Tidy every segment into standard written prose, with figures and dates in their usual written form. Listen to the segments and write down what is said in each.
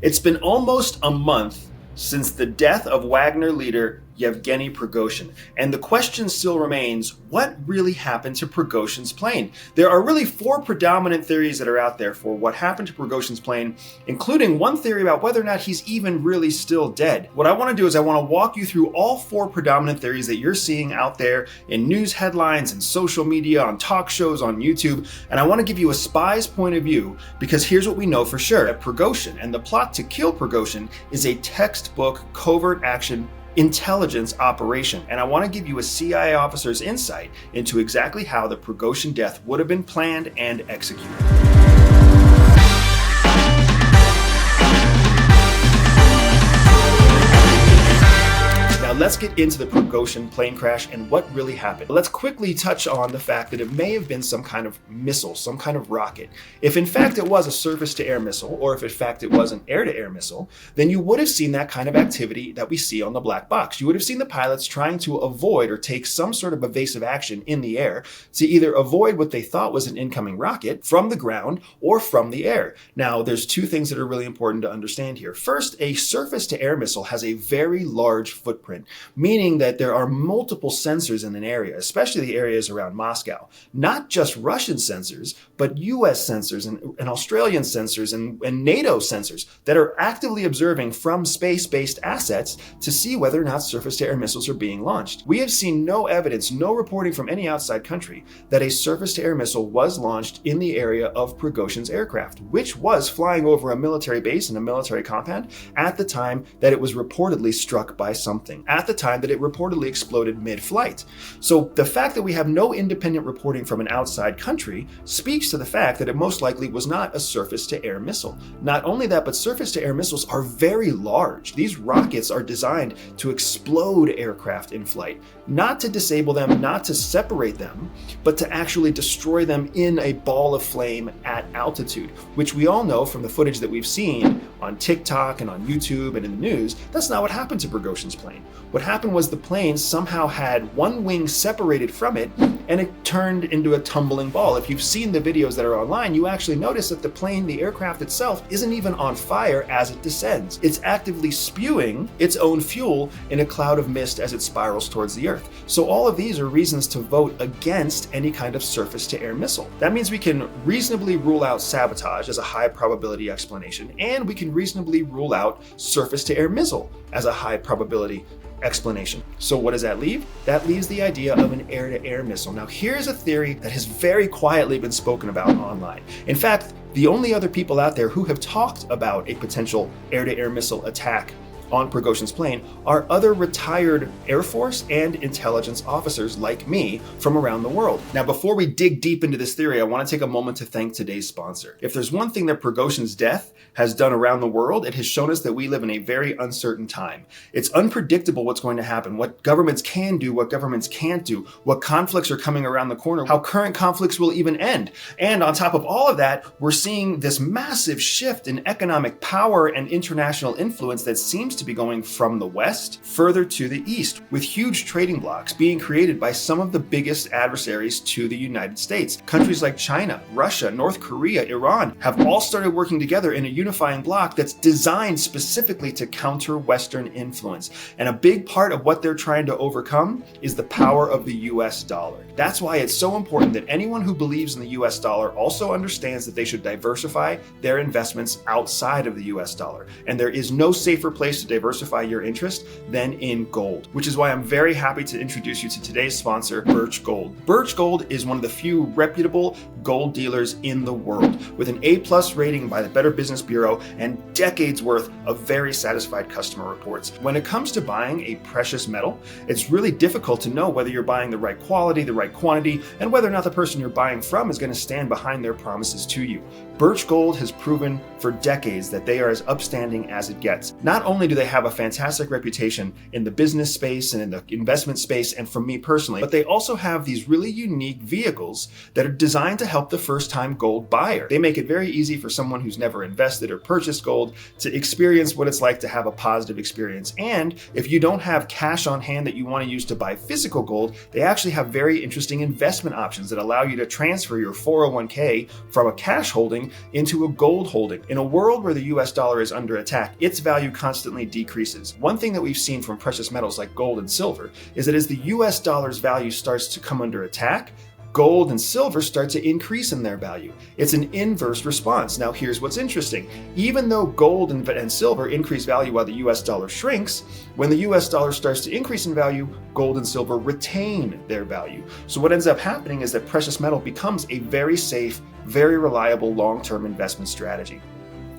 It's been almost a month since the death of Wagner leader Yevgeny Prigozhin, and the question still remains, what really happened to Prigozhin's plane? There are really four predominant theories that are out there for what happened to Prigozhin's plane, including one theory about whether or not he's even really still dead. What I want to do is I want to walk you through all four predominant theories that you're seeing out there in news headlines and social media, on talk shows, on YouTube, and I want to give you a spy's point of view, because here's what we know for sure, that Prigozhin and the plot to kill Prigozhin is a textbook covert action intelligence operation, and I want to give you a CIA officer's insight into exactly how the Prigozhin death would have been planned and executed. Now let's get into the Prigozhin plane crash and what really happened. Let's quickly touch on the fact that it may have been some kind of missile, some kind of rocket. If in fact it was a surface-to-air missile, or if in fact it was an air-to-air missile, then you would have seen that kind of activity that we see on the black box. You would have seen the pilots trying to avoid or take some sort of evasive action in the air to either avoid what they thought was an incoming rocket from the ground or from the air. Now, there's two things that are really important to understand here. First, a surface-to-air missile has a very large footprint, meaning that there are multiple sensors in an area, especially the areas around Moscow. Not just Russian sensors, but US sensors and Australian sensors and NATO sensors that are actively observing from space-based assets to see whether or not surface-to-air missiles are being launched. We have seen no evidence, no reporting from any outside country that a surface-to-air missile was launched in the area of Prigozhin's aircraft, which was flying over a military base and a military compound at the time that it was reportedly struck by something, at the time that it reportedly exploded mid-flight. So the fact that we have no independent reporting from an outside country speaks to the fact that it most likely was not a surface-to-air missile. Not only that, but surface-to-air missiles are very large. These rockets are designed to explode aircraft in flight, not to disable them, not to separate them, but to actually destroy them in a ball of flame at altitude, which we all know from the footage that we've seen on TikTok and on YouTube and in the news. That's not what happened to Prigozhin's plane. What happened was the plane somehow had one wing separated from it, and it turned into a tumbling ball. If you've seen the videos that are online, you actually notice that the plane, the aircraft itself, isn't even on fire as it descends. It's actively spewing its own fuel in a cloud of mist as it spirals towards the earth. So all of these are reasons to vote against any kind of surface-to-air missile. That means we can reasonably rule out sabotage as a high probability explanation, and we can reasonably rule out surface-to-air missile as a high probability explanation. So what does that leave? That leaves the idea of an air-to-air missile. Now, here's a theory that has very quietly been spoken about online. In fact, the only other people out there who have talked about a potential air-to-air missile attack on Prigozhin's plane are other retired Air Force and intelligence officers like me from around the world. Now, before we dig deep into this theory, I want to take a moment to thank today's sponsor. If there's one thing that Prigozhin's death has done around the world, it has shown us that we live in a very uncertain time. It's unpredictable what's going to happen, what governments can do, what governments can't do, what conflicts are coming around the corner, how current conflicts will even end. And on top of all of that, we're seeing this massive shift in economic power and international influence that seems to be going from the West further to the East, with huge trading blocs being created by some of the biggest adversaries to the United States. Countries like China, Russia, North Korea, Iran have all started working together in a unifying bloc that's designed specifically to counter Western influence. And a big part of what they're trying to overcome is the power of the US dollar. That's why it's so important that anyone who believes in the US dollar also understands that they should diversify their investments outside of the US dollar. And there is no safer place to diversify your interest than in gold, which is why I'm very happy to introduce you to today's sponsor, Birch Gold. Birch Gold is one of the few reputable gold dealers in the world, with an A+ rating by the Better Business Bureau and decades worth of very satisfied customer reports. When it comes to buying a precious metal, it's really difficult to know whether you're buying the right quality, the right quantity, and whether or not the person you're buying from is going to stand behind their promises to you. Birch Gold has proven for decades that they are as upstanding as it gets. Not only do they have a fantastic reputation in the business space and in the investment space, and from me personally. But they also have these really unique vehicles that are designed to help the first-time gold buyer. They make it very easy for someone who's never invested or purchased gold to experience what it's like to have a positive experience. And if you don't have cash on hand that you want to use to buy physical gold, they actually have very interesting investment options that allow you to transfer your 401k from a cash holding into a gold holding. In a world where the US dollar is under attack, its value constantly decreases. One thing that we've seen from precious metals like gold and silver is that as the US dollar's value starts to come under attack, gold and silver start to increase in their value. It's an inverse response. Now, here's what's interesting. Even though gold and silver increase value while the US dollar shrinks, when the US dollar starts to increase in value, gold and silver retain their value. So what ends up happening is that precious metal becomes a very safe, very reliable long-term investment strategy.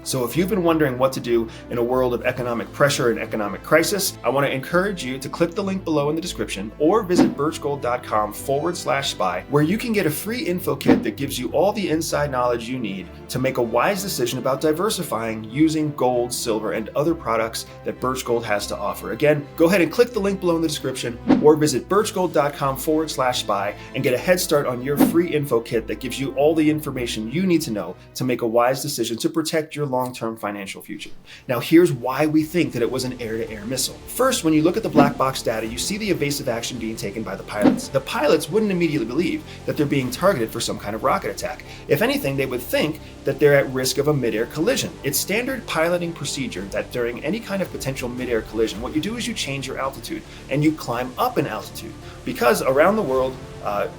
So if you've been wondering what to do in a world of economic pressure and economic crisis, I want to encourage you to click the link below in the description or visit birchgold.com/spy, where you can get a free info kit that gives you all the inside knowledge you need to make a wise decision about diversifying using gold, silver, and other products that Birch Gold has to offer. Again, go ahead and click the link below in the description or visit birchgold.com/spy and get a head start on your free info kit that gives you all the information you need to know to make a wise decision to protect your long-term financial future. Now, here's why we think that it was an air-to-air missile. First, when you look at the black box data, you see the evasive action being taken by the pilots. The pilots wouldn't immediately believe that they're being targeted for some kind of rocket attack. If anything, they would think that they're at risk of a mid-air collision. It's standard piloting procedure that during any kind of potential mid-air collision, what you do is you change your altitude and you climb up in altitude, because around the world,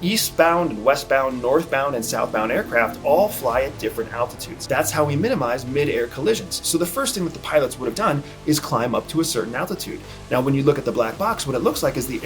eastbound and westbound, northbound and southbound aircraft all fly at different altitudes. That's how we minimize mid-air collisions. So the first thing that the pilots would have done is climb up to a certain altitude. Now, when you look at the black box, what it looks like is the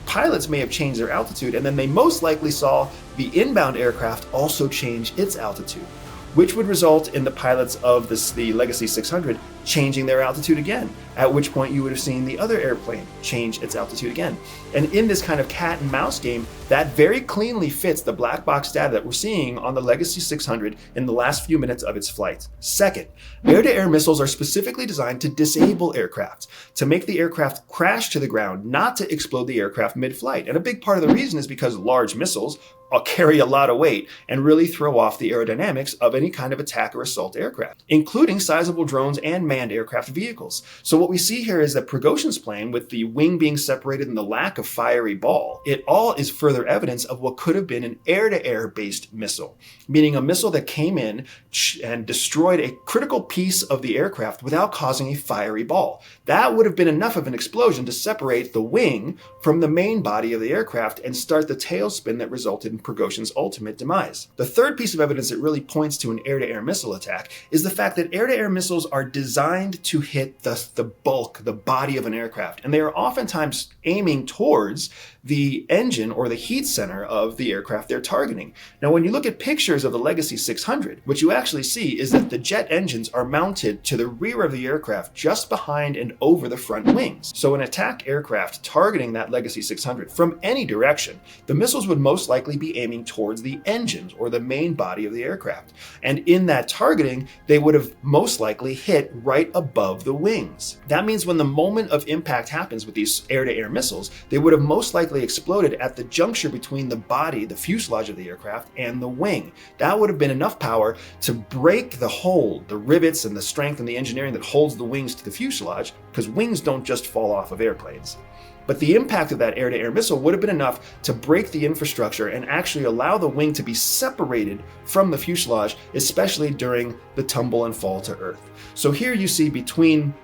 pilots may have changed their altitude, and then they most likely saw the inbound aircraft also change its altitude, which would result in the pilots of the Legacy 600 changing their altitude again, at which point you would have seen the other airplane change its altitude again. And in this kind of cat and mouse game, that very cleanly fits the black box data that we're seeing on the Legacy 600 in the last few minutes of its flight. Second, air-to-air missiles are specifically designed to disable aircraft, to make the aircraft crash to the ground, not to explode the aircraft mid-flight. And a big part of the reason is because large missiles carry a lot of weight and really throw off the aerodynamics of any kind of attack or assault aircraft, including sizable drones and manned aircraft vehicles. So what we see here is that Prigozhin's plane, with the wing being separated and the lack of fiery ball, it all is further evidence of what could have been an air-to-air based missile, meaning a missile that came in and destroyed a critical piece of the aircraft without causing a fiery ball. That would have been enough of an explosion to separate the wing from the main body of the aircraft and start the tailspin that resulted in Prigozhin's ultimate demise. The third piece of evidence that really points to an air-to-air missile attack is the fact that air-to-air missiles are designed to hit the bulk, the body of an aircraft, and they are oftentimes aiming towards the engine or the heat center of the aircraft they're targeting. Now, when you look at pictures of the Legacy 600, what you actually see is that the jet engines are mounted to the rear of the aircraft, just behind and over the front wings. So an attack aircraft targeting that Legacy 600 from any direction, the missiles would most likely be aiming towards the engines or the main body of the aircraft. And in that targeting, they would have most likely hit right above the wings. That means when the moment of impact happens with these air-to-air missiles, they would have most likely exploded at the juncture between the body, the fuselage of the aircraft, and the wing. That would have been enough power to break the hold, the rivets and the strength and the engineering that holds the wings to the fuselage, because wings don't just fall off of airplanes. But the impact of that air-to-air missile would have been enough to break the infrastructure and actually allow the wing to be separated from the fuselage, especially during the tumble and fall to earth. So here you see, between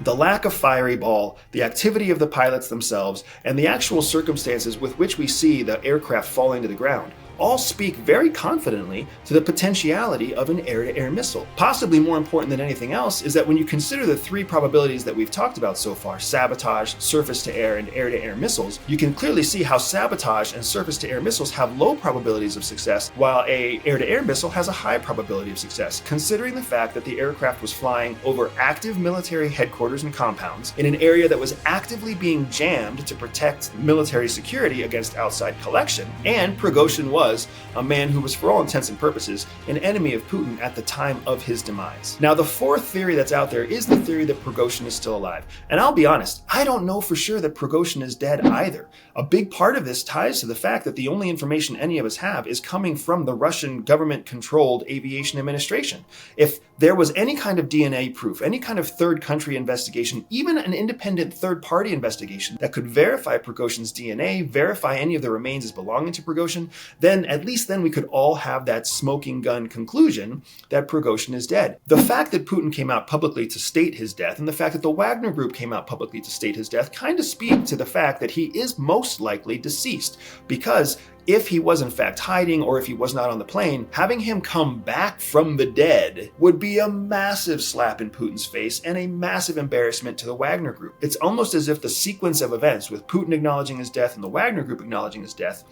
the lack of fiery ball, the activity of the pilots themselves, and the actual circumstances with which we see the aircraft falling to the ground, all speak very confidently to the potentiality of an air-to-air missile. Possibly more important than anything else is that when you consider the three probabilities that we've talked about so far, sabotage, surface-to-air, and air-to-air missiles, you can clearly see how sabotage and surface-to-air missiles have low probabilities of success, while a air-to-air missile has a high probability of success, considering the fact that the aircraft was flying over active military headquarters and compounds in an area that was actively being jammed to protect military security against outside collection, and Prigozhin was was a man who was, for all intents and purposes, an enemy of Putin at the time of his demise. Now, the fourth theory that's out there is the theory that Prigozhin is still alive. And I'll be honest, I don't know for sure that Prigozhin is dead either. A big part of this ties to the fact that the only information any of us have is coming from the Russian government-controlled aviation administration. If there was any kind of DNA proof, any kind of third country investigation, even an independent third-party investigation that could verify Prigozhin's DNA, verify any of the remains as belonging to Prigozhin, then at least then we could all have that smoking gun conclusion that Prigozhin is dead. The fact that Putin came out publicly to state his death and the fact that the Wagner Group came out publicly to state his death kind of speak to the fact that he is most likely deceased, because if he was in fact hiding or if he was not on the plane, having him come back from the dead would be a massive slap in Putin's face and a massive embarrassment to the Wagner Group. It's almost as if the sequence of events with Putin acknowledging his death and the Wagner Group acknowledging his death,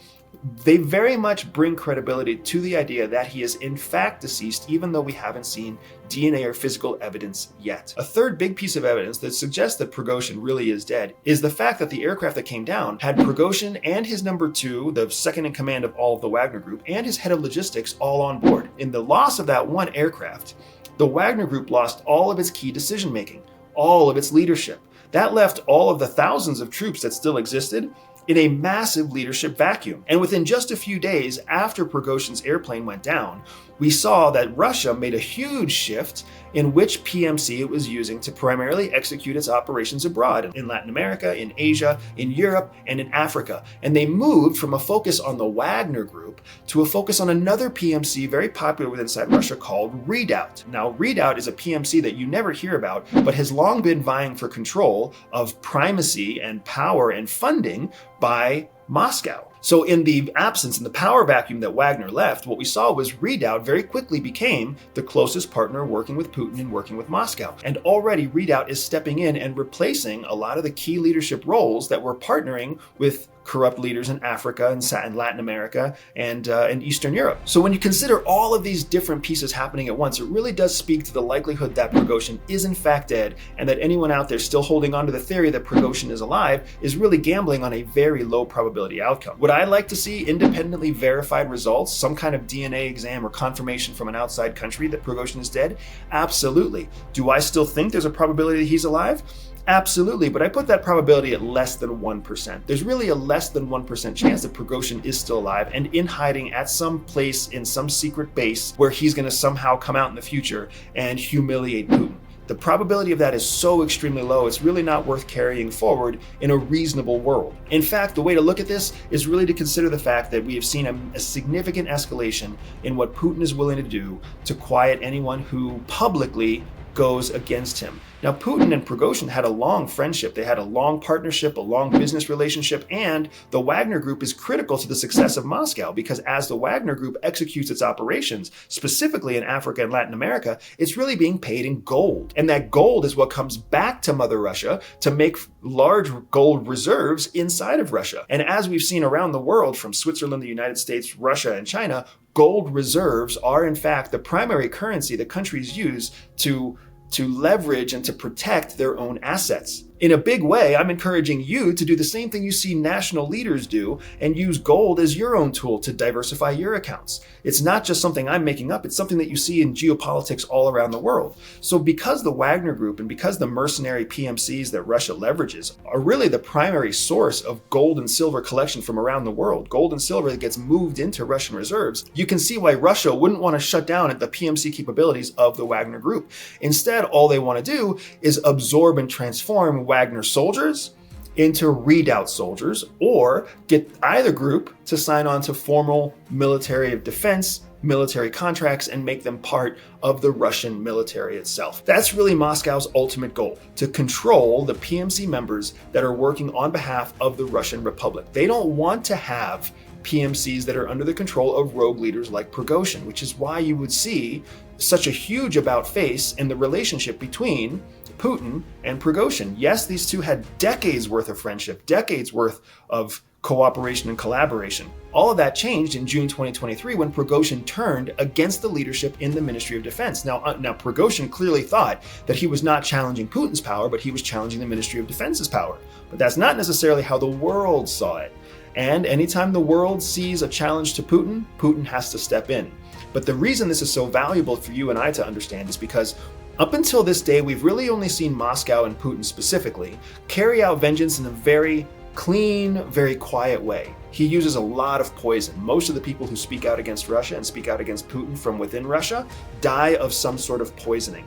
they very much bring credibility to the idea that he is in fact deceased, even though we haven't seen DNA or physical evidence yet. A third big piece of evidence that suggests that Prigozhin really is dead is the fact that the aircraft that came down had Prigozhin and his number two, the second in command of all of the Wagner Group, and his head of logistics all on board. In the loss of that one aircraft, the Wagner Group lost all of its key decision-making, all of its leadership. That left all of the thousands of troops that still existed in a massive leadership vacuum. And within just a few days after Prigozhin's airplane went down, we saw that Russia made a huge shift in which PMC it was using to primarily execute its operations abroad in Latin America, in Asia, in Europe, and in Africa. And they moved from a focus on the Wagner Group to a focus on another PMC very popular within inside Russia called Redoubt. Now, Redoubt is a PMC that you never hear about, but has long been vying for control of primacy and power and funding by Moscow. So in the absence, in the power vacuum that Wagner left, what we saw was Redoubt very quickly became the closest partner working with Putin and working with Moscow. And already Redoubt is stepping in and replacing a lot of the key leadership roles that were partnering with corrupt leaders in Africa and Latin America and Eastern Europe. So when you consider all of these different pieces happening at once, it really does speak to the likelihood that Prigozhin is in fact dead, and that anyone out there still holding on to the theory that Prigozhin is alive is really gambling on a very low probability outcome. Would I like to see independently verified results, some kind of DNA exam or confirmation from an outside country that Prigozhin is dead? Absolutely. Do I still think there's a probability that he's alive? Absolutely, but I put that probability at less than 1%. There's really a less than 1% chance that Prigozhin is still alive and in hiding at some place in some secret base where he's going to somehow come out in the future and humiliate Putin. The probability of that is so extremely low, it's really not worth carrying forward in a reasonable world. In fact, the way to look at this is really to consider the fact that we have seen a significant escalation in what Putin is willing to do to quiet anyone who publicly goes against him. Now, Putin and Prigozhin had a long friendship. They had a long partnership, a long business relationship, and the Wagner Group is critical to the success of Moscow because as the Wagner Group executes its operations, specifically in Africa and Latin America, it's really being paid in gold. And that gold is what comes back to Mother Russia to make large gold reserves inside of Russia. And as we've seen around the world, from Switzerland, the United States, Russia, and China, gold reserves are in fact the primary currency that countries use to leverage and to protect their own assets. In a big way, I'm encouraging you to do the same thing you see national leaders do and use gold as your own tool to diversify your accounts. It's not just something I'm making up, it's something that you see in geopolitics all around the world. So because the Wagner Group and because the mercenary PMCs that Russia leverages are really the primary source of gold and silver collection from around the world, gold and silver that gets moved into Russian reserves, you can see why Russia wouldn't want to shut down at the PMC capabilities of the Wagner Group. Instead, all they want to do is absorb and transform Wagner soldiers into Redoubt soldiers, or get either group to sign on to formal military of defense, military contracts, and make them part of the Russian military itself. That's really Moscow's ultimate goal, to control the PMC members that are working on behalf of the Russian Republic. They don't want to have PMCs that are under the control of rogue leaders like Prigozhin, which is why you would see such a huge about-face in the relationship between Putin and Prigozhin. Yes, these two had decades worth of friendship, decades worth of cooperation and collaboration. All of that changed in June 2023 when Prigozhin turned against the leadership in the Ministry of Defense. Now Prigozhin clearly thought that he was not challenging Putin's power, but he was challenging the Ministry of Defense's power. But that's not necessarily how the world saw it. And anytime the world sees a challenge to Putin, Putin has to step in. But the reason this is so valuable for you and I to understand is because up until this day, we've really only seen Moscow and Putin specifically carry out vengeance in a very clean, very quiet way. He uses a lot of poison. Most of the people who speak out against Russia and speak out against Putin from within Russia die of some sort of poisoning.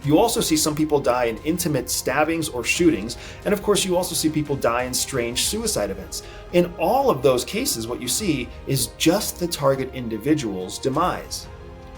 You also see some people die in intimate stabbings or shootings, and of course you also see people die in strange suicide events. In all of those cases, what you see is just the target individual's demise.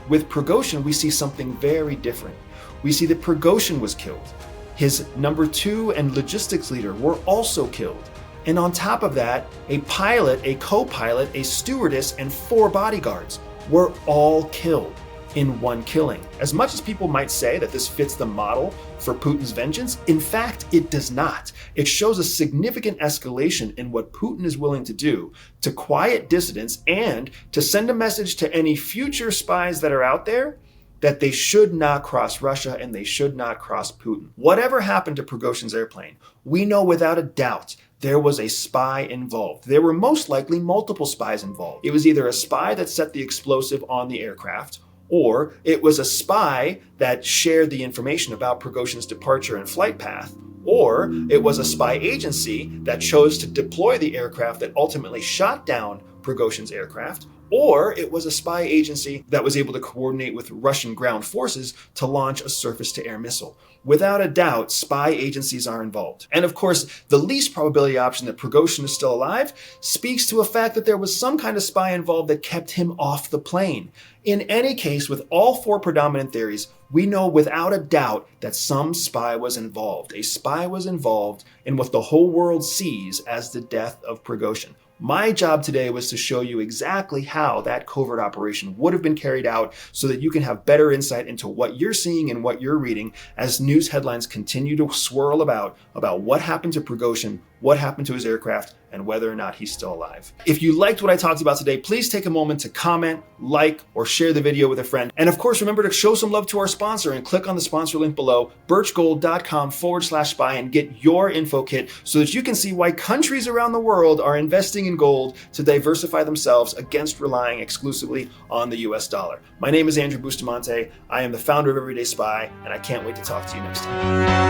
With Prigozhin, we see something very different. We see that Prigozhin was killed. His number 2 and logistics leader were also killed. And on top of that, a pilot, a co-pilot, a stewardess, and 4 bodyguards were all killed in one killing. As much as people might say that this fits the model for Putin's vengeance, in fact, it does not. It shows a significant escalation in what Putin is willing to do to quiet dissidents and to send a message to any future spies that are out there that they should not cross Russia and they should not cross Putin. Whatever happened to Prigozhin's airplane, we know without a doubt there was a spy involved. There were most likely multiple spies involved. It was either a spy that set the explosive on the aircraft, or it was a spy that shared the information about Prigozhin's departure and flight path, or it was a spy agency that chose to deploy the aircraft that ultimately shot down Prigozhin's aircraft, or it was a spy agency that was able to coordinate with Russian ground forces to launch a surface-to-air missile. Without a doubt, spy agencies are involved. And of course, the least probability option that Prigozhin is still alive speaks to a fact that there was some kind of spy involved that kept him off the plane. In any case, with all 4 predominant theories, we know without a doubt that some spy was involved. A spy was involved in what the whole world sees as the death of Prigozhin. My job today was to show you exactly how that covert operation would have been carried out so that you can have better insight into what you're seeing and what you're reading as news headlines continue to swirl about what happened to Prigozhin, what happened to his aircraft, and whether or not he's still alive. If you liked what I talked about today, please take a moment to comment, like, or share the video with a friend. And of course, remember to show some love to our sponsor and click on the sponsor link below, birchgold.com/spy, and get your info kit so that you can see why countries around the world are investing in gold to diversify themselves against relying exclusively on the US dollar. My name is Andrew Bustamante. I am the founder of Everyday Spy, and I can't wait to talk to you next time.